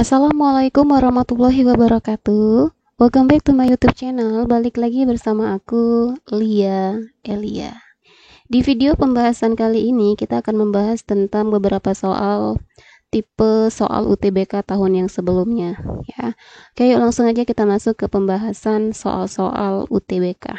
Assalamualaikum warahmatullahi wabarakatuh. Welcome back to my YouTube channel. Balik lagi bersama aku, Lia Elia. Di video pembahasan kali ini kita akan membahas tentang beberapa soal tipe soal UTBK tahun yang sebelumnya ya. Oke, yuk langsung aja kita masuk ke pembahasan soal-soal UTBK.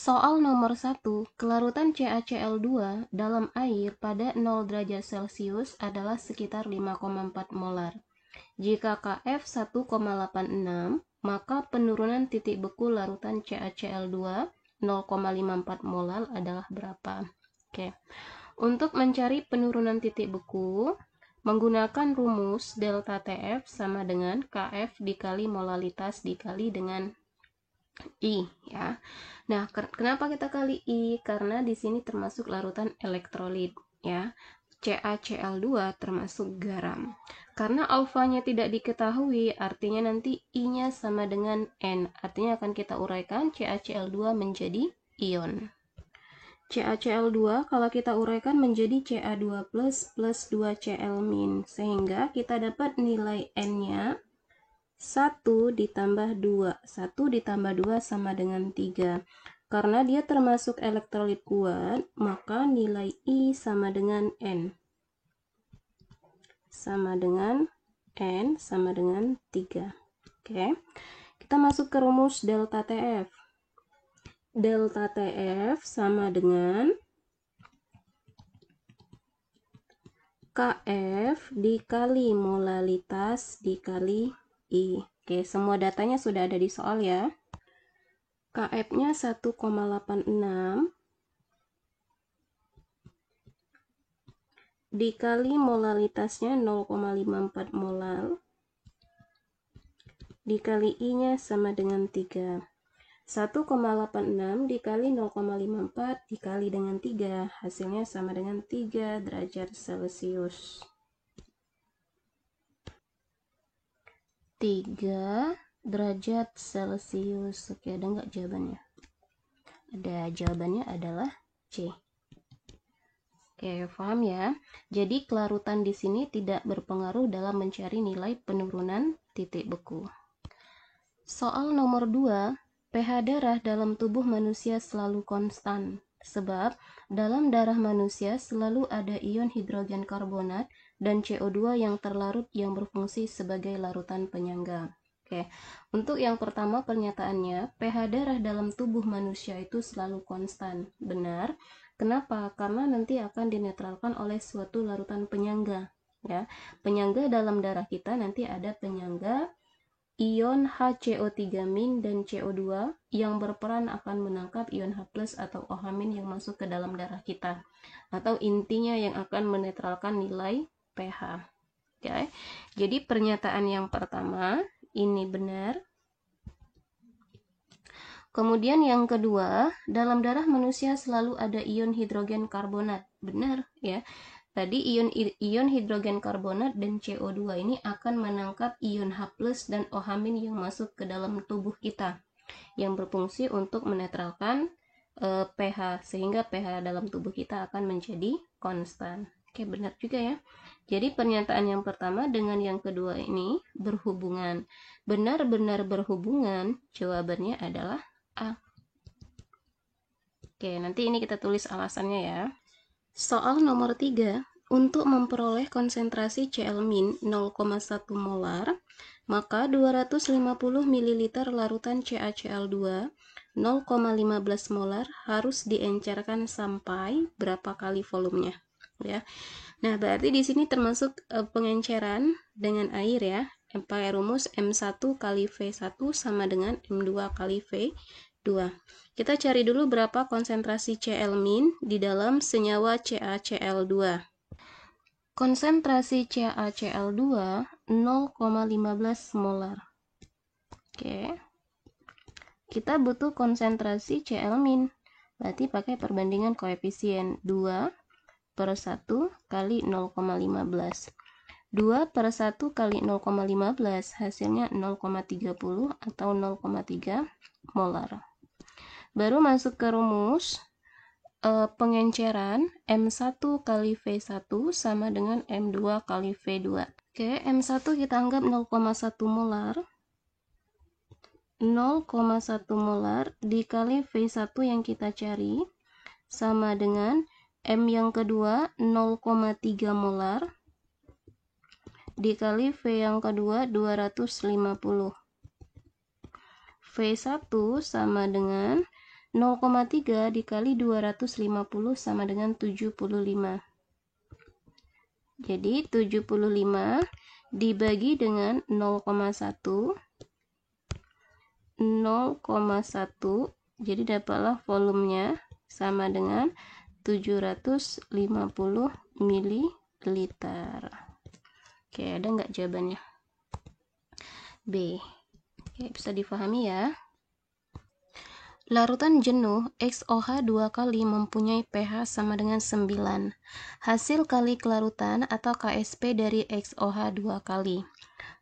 Soal nomor 1, kelarutan CaCl2 dalam air pada 0 derajat Celcius adalah sekitar 5,4 molar. Jika Kf 1,86, maka penurunan titik beku larutan CaCl2 0,54 molar adalah berapa? Oke. Untuk mencari penurunan titik beku, menggunakan rumus delta Tf sama dengan Kf dikali molalitas dikali dengan I ya. Nah, kenapa kita kali I? Karena di sini termasuk larutan elektrolit ya. CaCl2 termasuk garam. Karena alfanya tidak diketahui, artinya nanti I-nya sama dengan N. Artinya akan kita uraikan CaCl2 menjadi ion. CaCl2 kalau kita uraikan menjadi Ca2+ plus 2Cl-, sehingga kita dapat nilai N-nya 1 ditambah 2. 1 ditambah 2 sama dengan 3. Karena dia termasuk elektrolit kuat, maka nilai I sama dengan N. Sama dengan N sama dengan 3. Oke. Kita masuk ke rumus delta Tf. Delta Tf sama dengan Kf dikali molalitas dikali I. Oke, semua datanya sudah ada di soal ya. Kf-nya 1,86 dikali molalitasnya 0,54 molar dikali I-nya sama dengan 3. 1,86 dikali 0,54 dikali dengan 3, hasilnya sama dengan 3 derajat Celcius. 3 derajat Celcius. Oke, ada nggak jawabannya? Ada, jawabannya adalah C. Oke, paham ya? Jadi kelarutan di sini tidak berpengaruh dalam mencari nilai penurunan titik beku. Soal nomor 2, pH darah dalam tubuh manusia selalu konstan. Sebab dalam darah manusia selalu ada ion hidrogen karbonat dan CO2 yang terlarut yang berfungsi sebagai larutan penyangga. Oke, untuk yang pertama pernyataannya, pH darah dalam tubuh manusia itu selalu konstan. Benar. Kenapa? Karena nanti akan dinetralkan oleh suatu larutan penyangga. Ya, penyangga dalam darah kita nanti ada penyangga ion HCO3- dan CO2 yang berperan akan menangkap ion H+ atau OH- yang masuk ke dalam darah kita. Atau intinya yang akan menetralkan nilai pH. Oke. Jadi pernyataan yang pertama ini benar. Kemudian yang kedua, dalam darah manusia selalu ada ion hidrogen karbonat. Benar ya. Tadi ion hidrogen karbonat dan CO2 ini akan menangkap ion H+ dan OH- yang masuk ke dalam tubuh kita yang berfungsi untuk menetralkan pH, sehingga pH dalam tubuh kita akan menjadi konstan. Oke, benar juga ya. Jadi pernyataan yang pertama dengan yang kedua ini berhubungan. Benar-benar berhubungan, jawabannya adalah A. Oke, nanti ini kita tulis alasannya ya. Soal nomor 3, untuk memperoleh konsentrasi Cl- 0,1 molar, maka 250 ml larutan CaCl2 0,15 molar harus diencerkan sampai berapa kali volumenya ya. Nah, berarti di sini termasuk pengenceran dengan air ya. Pakai rumus M1 kali V1 sama dengan M2 kali V2. Kita cari dulu berapa konsentrasi Cl- di dalam senyawa CaCl2. Konsentrasi CaCl2 0,15 molar. Oke. Kita butuh konsentrasi Cl-. Berarti pakai perbandingan koefisien 2/1 kali 0,15. 2/1 kali 0,15 hasilnya 0,30 atau 0,3 molar. Baru masuk ke rumus pengenceran M1 kali V1 sama dengan M2 kali V2. Oke, M1 kita anggap 0,1 molar. 0,1 molar dikali V1 yang kita cari sama dengan M yang kedua 0,3 molar dikali V yang kedua 250. V1 sama dengan 0,3 dikali 250 sama dengan 75. Jadi 75 dibagi dengan 0,1. 0,1, jadi dapatlah volumenya sama dengan 750 ml. Oke, ada nggak jawabannya? B. Oke, bisa difahami ya. Larutan jenuh XOH 2 kali mempunyai pH sama dengan 9. Hasil kali kelarutan atau KSP dari XOH 2 kali.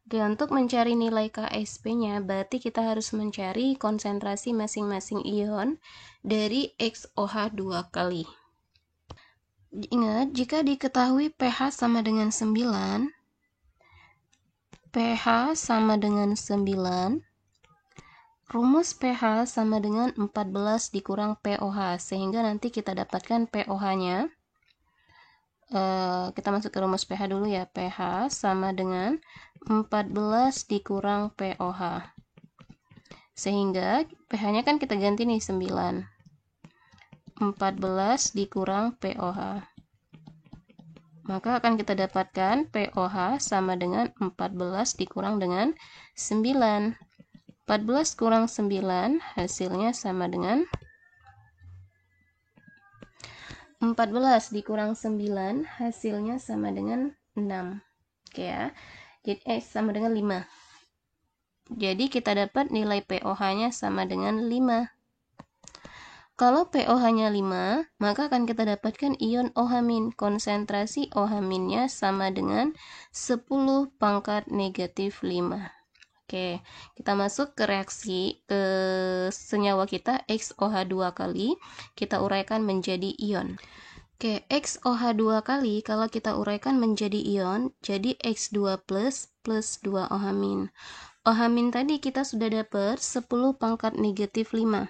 Oke, untuk mencari nilai KSP-nya, berarti kita harus mencari konsentrasi masing-masing ion dari XOH 2 kali. Ingat, jika diketahui pH sama dengan 9, pH sama dengan 9, rumus pH sama dengan 14 dikurang pOH, sehingga nanti kita dapatkan pOH-nya. Kita masuk ke rumus pH dulu ya. pH sama dengan 14 dikurang pOH. Sehingga pH-nya kan kita ganti nih 9. 14 dikurang pOH. Maka akan kita dapatkan pOH sama dengan 14 dikurang dengan 9. 14 kurang 9 hasilnya sama dengan 14 dikurang 9 hasilnya sama dengan 6. Oke ya. Jadi sama dengan 5. Jadi kita dapat nilai pOH-nya sama dengan 5. Kalau pOH-nya 5, maka akan kita dapatkan ion OH-. Konsentrasi OH-nya sama dengan 10 pangkat negatif 5. Oke, kita masuk ke reaksi senyawa kita XOH 2 kali, kita uraikan menjadi ion. Oke, XOH 2 kali kalau kita uraikan menjadi ion, jadi X2 plus 2 OH-. OH- tadi kita sudah dapat 10 pangkat negatif 5.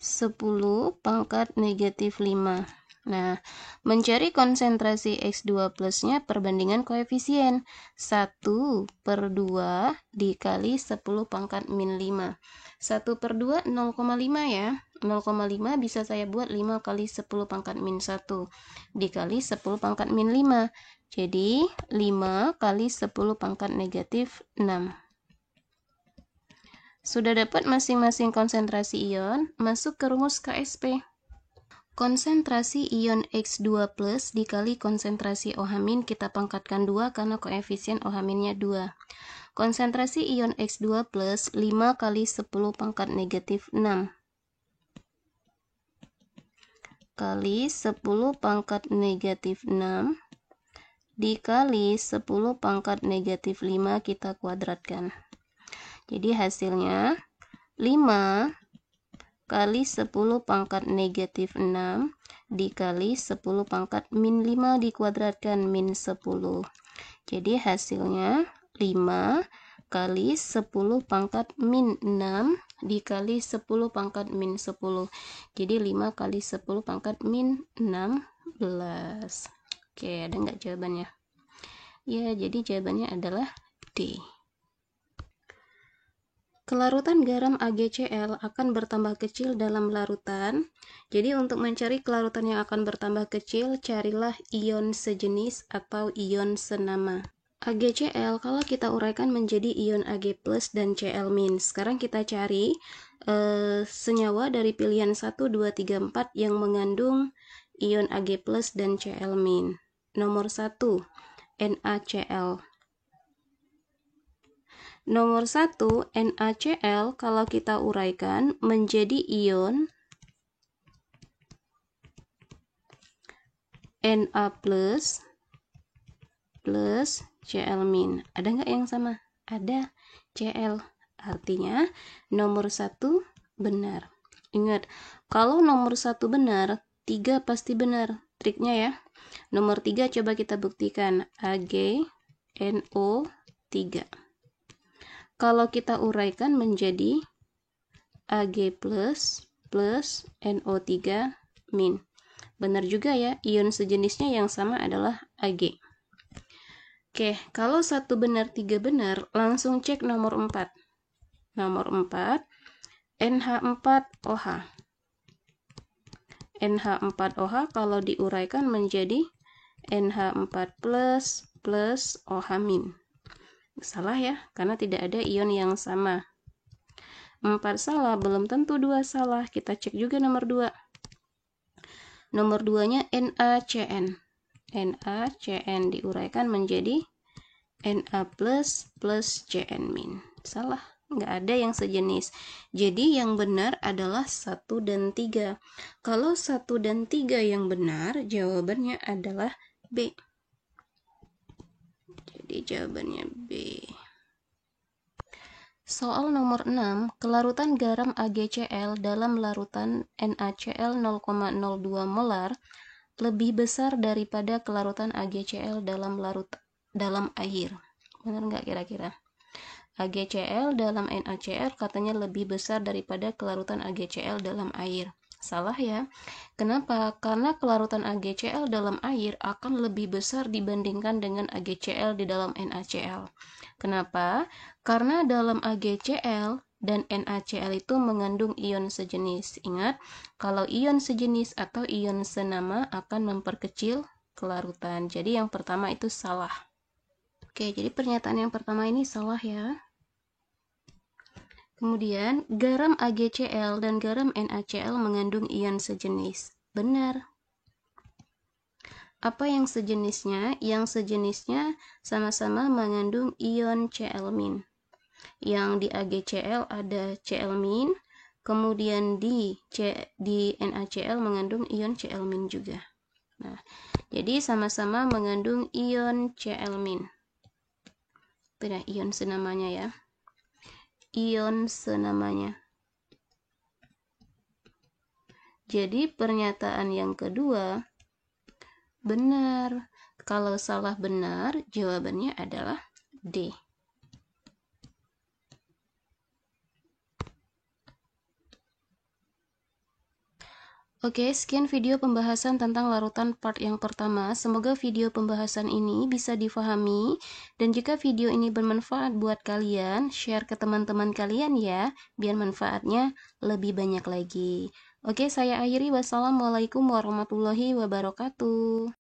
10 pangkat negatif 5. Nah, mencari konsentrasi X2 plusnya perbandingan koefisien 1/2 dikali 10 pangkat min 5. 1/2 0,5 ya. 0,5 bisa saya buat 5 kali 10 pangkat min 1 dikali 10 pangkat min 5. Jadi 5 kali 10 pangkat negatif 6. Sudah dapat masing-masing konsentrasi ion, masuk ke rumus KSP. Konsentrasi ion X2 plus dikali konsentrasi OH- kita pangkatkan 2 karena koefisien OH-nya 2. Konsentrasi ion X2 plus 5 kali 10 pangkat negatif 6. Kali 10 pangkat negatif 6 dikali 10 pangkat negatif 5 kita kuadratkan. Jadi hasilnya 5 kali 10 pangkat negatif 6 dikali 10 pangkat min 5 dikuadratkan min 10. Jadi hasilnya 5 kali 10 pangkat min 6 dikali 10 pangkat min 10. Jadi 5 kali 10 pangkat min 16. Oke, ada nggak jawabannya? Ya, jadi jawabannya adalah D. Kelarutan garam AgCl akan bertambah kecil dalam larutan. Jadi untuk mencari kelarutan yang akan bertambah kecil, carilah ion sejenis atau ion senama. AgCl kalau kita uraikan menjadi ion Ag+ dan Cl-. Sekarang kita cari senyawa dari pilihan 1, 2, 3, 4 yang mengandung ion Ag+ dan Cl-. Nomor 1, NaCl. Nomor 1, NaCl kalau kita uraikan menjadi ion Na plus Cl-. Ada nggak yang sama? Ada, Cl. Artinya nomor 1 benar. Ingat, kalau nomor 1 benar, 3 pasti benar. Triknya ya. Nomor 3 coba kita buktikan. AgNO3. Kalau kita uraikan menjadi Ag plus NO3 min. Benar juga ya, ion sejenisnya yang sama adalah Ag. Oke, kalau 1 benar 3 benar, langsung cek nomor 4. Nomor 4, NH4OH. NH4OH kalau diuraikan menjadi NH4 plus OH min. Salah ya, karena tidak ada ion yang sama. 4 salah, belum tentu 2 salah. Kita cek juga nomor 2. Nomor 2-nya NaCN. NaCN diuraikan menjadi Na plus Cn min. Salah, nggak ada yang sejenis. Jadi yang benar adalah 1 dan 3. Kalau 1 dan 3 yang benar, jawabannya adalah B. Jadi jawabannya B. Soal nomor 6, kelarutan garam AgCl dalam larutan NaCl 0,02 molar lebih besar daripada kelarutan AgCl dalam air. Benar nggak kira-kira? AgCl dalam NaCl katanya lebih besar daripada kelarutan AgCl dalam air. Salah ya. Kenapa? Karena kelarutan AgCl dalam air akan lebih besar dibandingkan dengan AgCl di dalam NaCl. Kenapa? Karena dalam AgCl dan NaCl itu mengandung ion sejenis. Ingat, kalau ion sejenis atau ion senama akan memperkecil kelarutan. Jadi yang pertama itu salah. Oke, jadi pernyataan yang pertama ini salah ya. Kemudian, garam AgCl dan garam NaCl mengandung ion sejenis. Benar. Apa yang sejenisnya? Yang sejenisnya sama-sama mengandung ion Cl-. Yang di AgCl ada Cl-, kemudian di NaCl mengandung ion Cl- juga. Nah, jadi sama-sama mengandung ion Cl-. Itu ya, ion senamanya ya. Ion senamanya. Jadi pernyataan yang kedua benar. Kalau salah benar, jawabannya adalah D. Oke, sekian video pembahasan tentang larutan part yang pertama. Semoga video pembahasan ini bisa difahami. Dan jika video ini bermanfaat buat kalian, share ke teman-teman kalian ya, biar manfaatnya lebih banyak lagi. Oke, saya akhiri. Wassalamualaikum warahmatullahi wabarakatuh.